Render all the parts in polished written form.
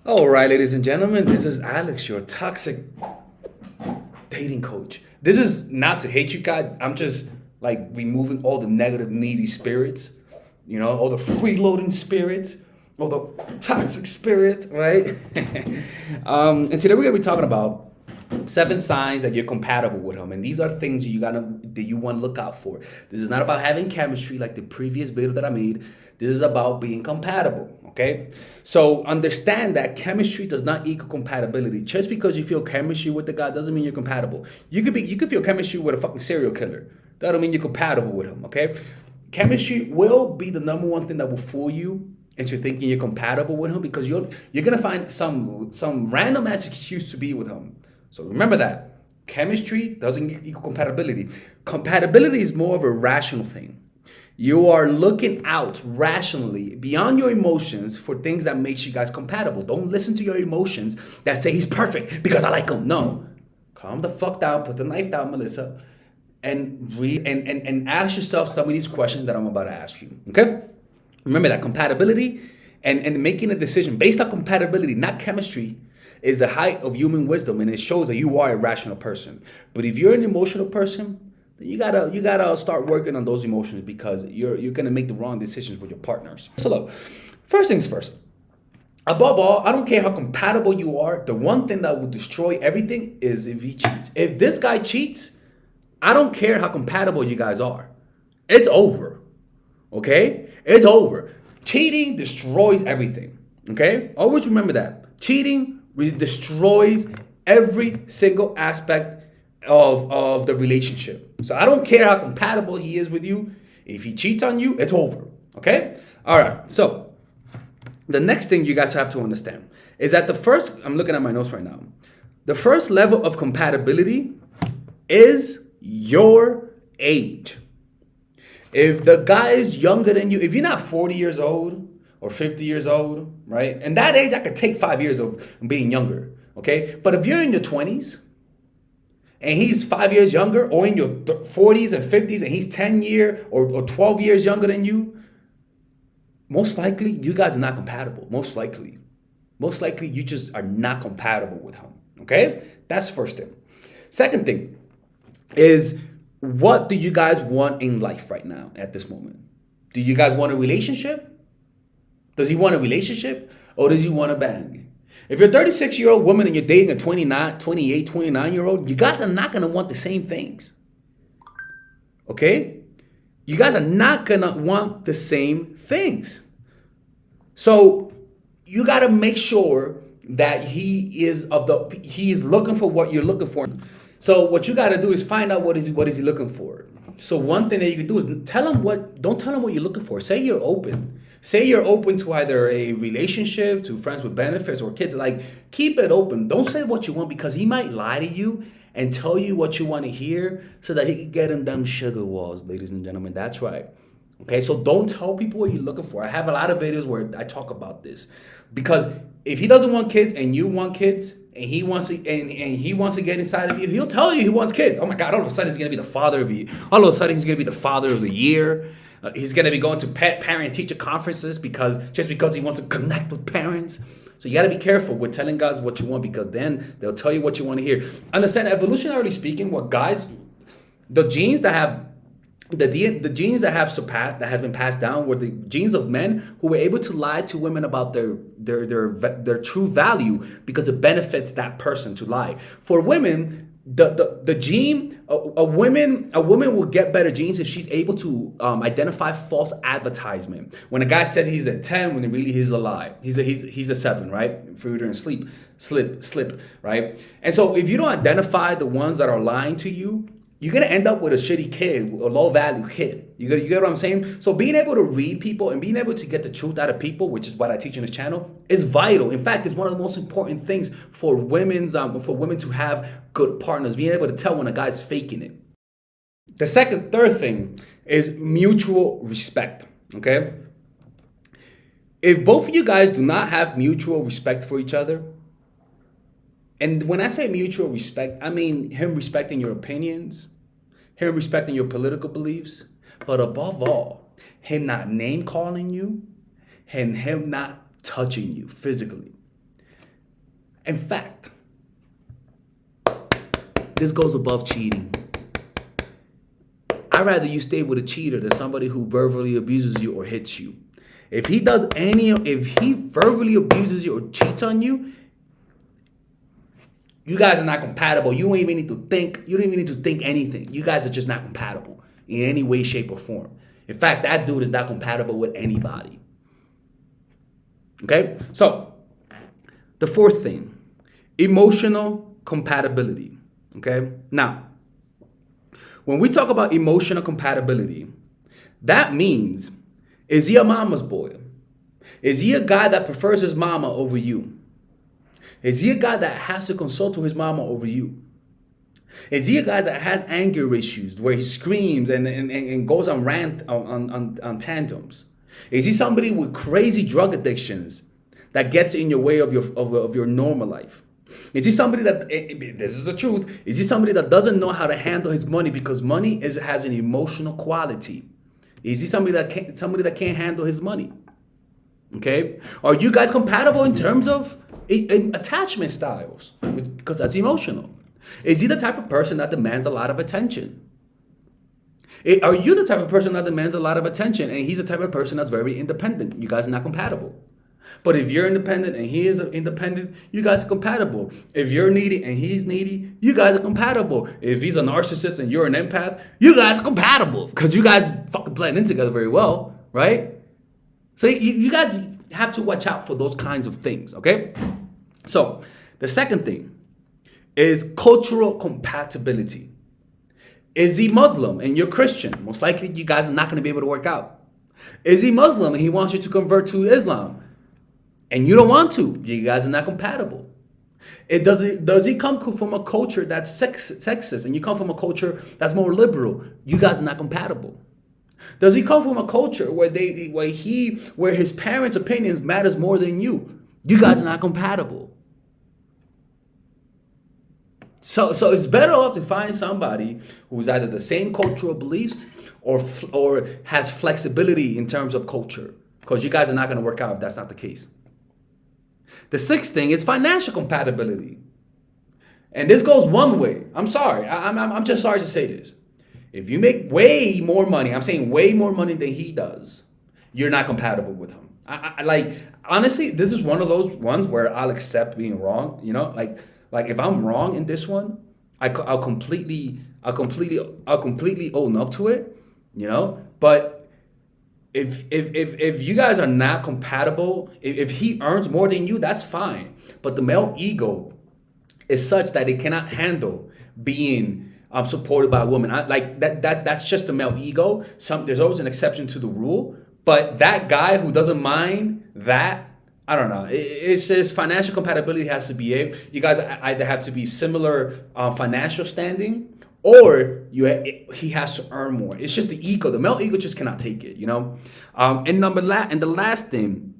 All right, ladies and gentlemen, this is Alex, your toxic dating coach. This is not to hate you, guys. I'm just like removing all the negative, needy spirits, all the freeloading spirits, all the toxic spirits, right? And today we're gonna be talking about 7 signs that you're compatible with him, and these are things that you want to look out for. This is not about having chemistry like the previous video that I made. This is about being compatible. Okay, so understand that chemistry does not equal compatibility. Just because you feel chemistry with the guy doesn't mean you're compatible. You could feel chemistry with a fucking serial killer. That don't mean you're compatible with him. Okay, chemistry will be the number one thing that will fool you into thinking you're compatible with him, because you're gonna find some random ass excuse to be with him. So remember that chemistry doesn't equal compatibility. Compatibility is more of a rational thing. You are looking out rationally beyond your emotions for things that makes you guys compatible. Don't listen to your emotions that say he's perfect because I like him. No. Calm the fuck down, put the knife down, Melissa, and read and ask yourself some of these questions that I'm about to ask you. Okay? Remember that compatibility and making a decision based on compatibility, not chemistry, is the height of human wisdom, and it shows that you are a rational person. But if you're an emotional person, then you gotta start working on those emotions, because you're gonna make the wrong decisions with your partners. So look, first things first. Above all, I don't care how compatible you are. The one thing that will destroy everything is if he cheats. If this guy cheats, I don't care how compatible you guys are. It's over. Okay? It's over. Cheating destroys everything. Okay? Always remember that. Cheating destroys every single aspect of the relationship. So I don't care how compatible he is with you. If he cheats on you, it's over. Okay? All right. So the next thing you guys have to understand is that I'm looking at my notes right now. The first level of compatibility is your age. If the guy is younger than you, if you're not 40 years old or 50 years old, right? And that age, I could take 5 years of being younger, okay? But if you're in your 20s and he's 5 years younger, or in your 40s and 50s and he's 10 year or 12 years younger than you, most likely you guys are not compatible. Most likely. Most likely you just are not compatible with him, okay? That's the first thing. Second thing is, what do you guys want in life right now at this moment? Do you guys want a relationship? Does he want a relationship, or does he want to bang? If you're a 36-year-old woman and you're dating a 29, 28, 29-year-old, you guys are not going to want the same things. Okay? You guys are not going to want the same things. So you got to make sure that he is looking for what you're looking for. So what you got to do is find out what is he looking for. So one thing that you can do is don't tell him what you're looking for. Say you're open. Say you're open to either a relationship, to friends with benefits, or kids. Like, keep it open. Don't say what you want, because he might lie to you and tell you what you want to hear so that he can get in them sugar walls, ladies and gentlemen. That's right. Okay, so don't tell people what you're looking for. I have a lot of videos where I talk about this, because if he doesn't want kids and you want kids, and he wants to get inside of you, he'll tell you he wants kids. Oh my God! All of a sudden he's gonna be the father of you. All of a sudden he's gonna be the father of the year. He's gonna be going to parent teacher conferences because he wants to connect with parents. So you gotta be careful with telling guys what you want, because then they'll tell you what you want to hear. Understand, evolutionarily speaking, what guys, the genes that have the genes that have surpassed, that has been passed down, were the genes of men who were able to lie to women about their true value, because it benefits that person to lie. For women, the gene, a woman will get better genes if she's able to identify false advertisement. When a guy says he's a 10, when really he's a lie, he's a 7, right? If you're in slip, right? And so if you don't identify the ones that are lying to you, you're gonna end up with a shitty kid, a low value kid. You get what I'm saying? So being able to read people and being able to get the truth out of people, which is what I teach in this channel, is vital. In fact, it's one of the most important things for women to have good partners. Being able to tell when a guy's faking it. The third thing is mutual respect. Okay? If both of you guys do not have mutual respect for each other, and when I say mutual respect, I mean him respecting your opinions, him respecting your political beliefs, but above all, him not name calling you, and him not touching you physically. In fact, this goes above cheating. I'd rather you stay with a cheater than somebody who verbally abuses you or hits you. If he verbally abuses you or cheats on you, you guys are not compatible. You don't even need to think. You don't even need to think anything. You guys are just not compatible in any way, shape, or form. In fact, that dude is not compatible with anybody. Okay? So, the fourth thing, emotional compatibility. Okay? Now, when we talk about emotional compatibility, that means, is he a mama's boy? Is he a guy that prefers his mama over you? Is he a guy that has to consult with his mama over you? Is he a guy that has anger issues where he screams and goes on rant on tandems? Is he somebody with crazy drug addictions that gets in your way of your normal life? Is he somebody that, this is the truth, is he somebody that doesn't know how to handle his money because money has an emotional quality? Is he somebody that can't handle his money? Okay? Are you guys compatible in terms of attachment styles? Because that's emotional. Is he the type of person that demands a lot of attention? Are you the type of person that demands a lot of attention and he's the type of person that's very independent? You guys are not compatible. But if you're independent and he is independent, you guys are compatible. If you're needy and he's needy, you guys are compatible. If he's a narcissist and you're an empath, you guys are compatible because you guys fucking blend in together very well, right? So you guys have to watch out for those kinds of things, okay? So the second thing is cultural compatibility. Is he Muslim and you're Christian? Most likely you guys are not going to be able to work out. Is he Muslim and he wants you to convert to Islam and you don't want to? You guys are not compatible. Does he come from a culture that's sexist and you come from a culture that's more liberal? You guys are not compatible. Does he come from a culture where his parents' opinions matters more than you? You guys are not compatible. So it's better off to find somebody who's either the same cultural beliefs or has flexibility in terms of culture, because you guys are not going to work out if that's not the case. The sixth thing is financial compatibility. And this goes one way. I'm sorry. I'm just sorry to say this. If you make way more money, I'm saying way more money than he does, you're not compatible with him. Honestly, this is one of those ones where I'll accept being wrong. You know, like if I'm wrong in this one, I'll completely own up to it. You know, but if you guys are not compatible, if he earns more than you, that's fine. But the male ego is such that it cannot handle being supported by a woman. That's just the male ego. There's always an exception to the rule. But that guy who doesn't mind that, I don't know. It's just financial compatibility has to be you guys either have to be similar financial standing, or he has to earn more. It's just the ego. The male ego just cannot take it, you know. And the last thing,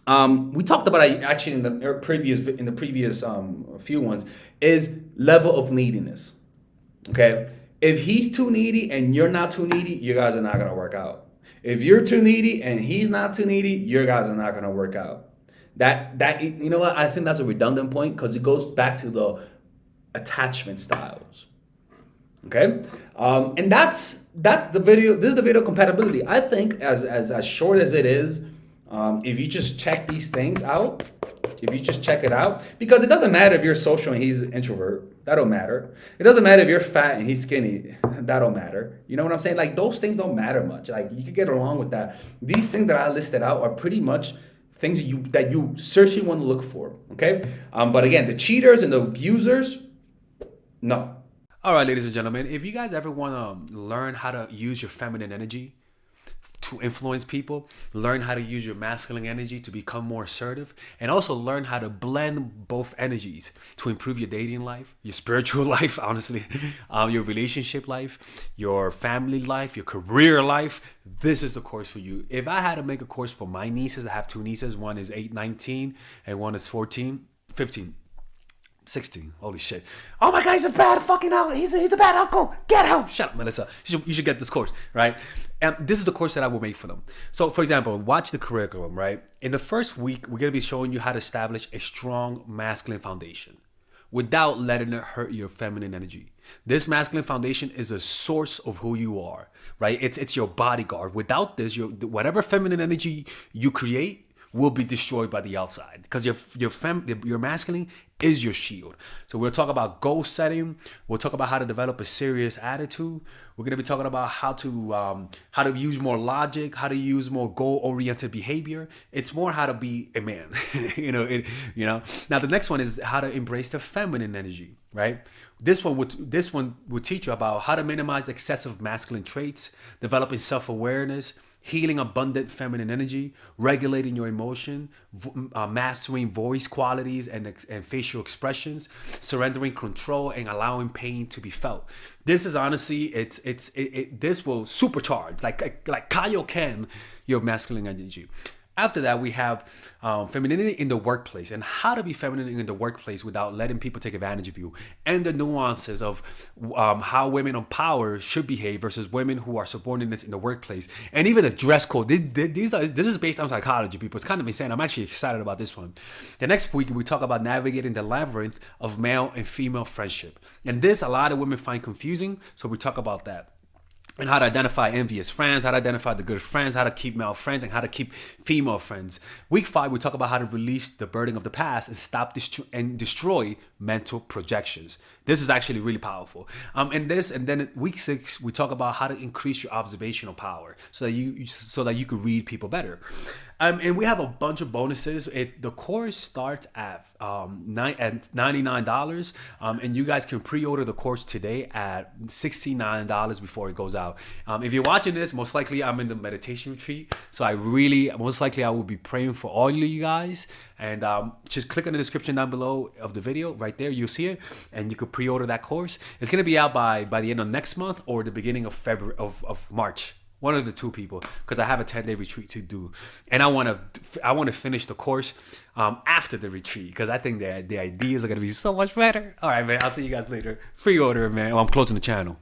we talked about actually in the previous few ones, is level of neediness. Okay, if he's too needy and you're not too needy, you guys are not gonna work out. If you're too needy and he's not too needy, you guys are not gonna work out. That you know what? I think that's a redundant point because it goes back to the attachment styles. Okay, and that's the video. This is the video compatibility. I think as short as it is, if you just check these things out, if you just check it out, because it doesn't matter if you're social and he's an introvert. That don't matter. It doesn't matter if you're fat and he's skinny. That don't matter. You know what I'm saying? Like, those things don't matter much. Like, you can get along with that. These things that I listed out are pretty much things that you certainly want to look for. Okay? But again, the cheaters and the abusers, no. All right, ladies and gentlemen, if you guys ever want to learn how to use your feminine energy to influence people, learn how to use your masculine energy to become more assertive, and also learn how to blend both energies to improve your dating life, your spiritual life, honestly, your relationship life, your family life, your career life, this is the course for you. If I had to make a course for my nieces, I have two nieces, one is 8, 19, and one is 14, 15. 16. Holy shit. Oh my God, he's a bad fucking uncle. He's a bad uncle. Get out. Shut up, Melissa. You should get this course, right? And this is the course that I will make for them. So, for example, watch the curriculum, right? In the first week, we're going to be showing you how to establish a strong masculine foundation without letting it hurt your feminine energy. This masculine foundation is a source of who you are, right? It's your bodyguard. Without this, whatever feminine energy you create will be destroyed by the outside, because your masculine is your shield. So we'll talk about goal setting. We'll talk about how to develop a serious attitude. We're going to be talking about how to use more logic, how to use more goal-oriented behavior. It's more how to be a man. Now the next one is how to embrace the feminine energy, right? This one would teach you about how to minimize excessive masculine traits, developing self-awareness, healing abundant feminine energy, regulating your emotion, mastering voice qualities and facial expressions, surrendering control, and allowing pain to be felt. This is honestly, this will supercharge, like Kaioken, your masculine energy. After that, we have femininity in the workplace, and how to be feminine in the workplace without letting people take advantage of you, and the nuances of how women of power should behave versus women who are subordinates in the workplace, and even the dress code. This is based on psychology, people. It's kind of insane. I'm actually excited about this one. The next week, we talk about navigating the labyrinth of male and female friendship, and this a lot of women find confusing, so we talk about that. And how to identify envious friends, how to identify the good friends, how to keep male friends, and how to keep female friends. Week 5, we talk about how to release the burden of the past and stop and destroy mental projections. This is actually really powerful. And then week 6, we talk about how to increase your observational power so that you can read people better. And we have a bunch of bonuses. The course starts at $99, and you guys can pre-order the course today at $69 before it goes out. If you're watching this, most likely I'm in the meditation retreat, so most likely I will be praying for all of you guys. And just click on the description down below of the video. Right there, you'll see it, and you can pre-order that course. It's gonna be out by the end of next month or the beginning of February of March. One of the two, people, because I have a 10-day retreat to do, and I want to finish the course after the retreat, because I think the ideas are gonna be so much better. All right, man. I'll see you guys later. Pre-order, man. I'm closing the channel.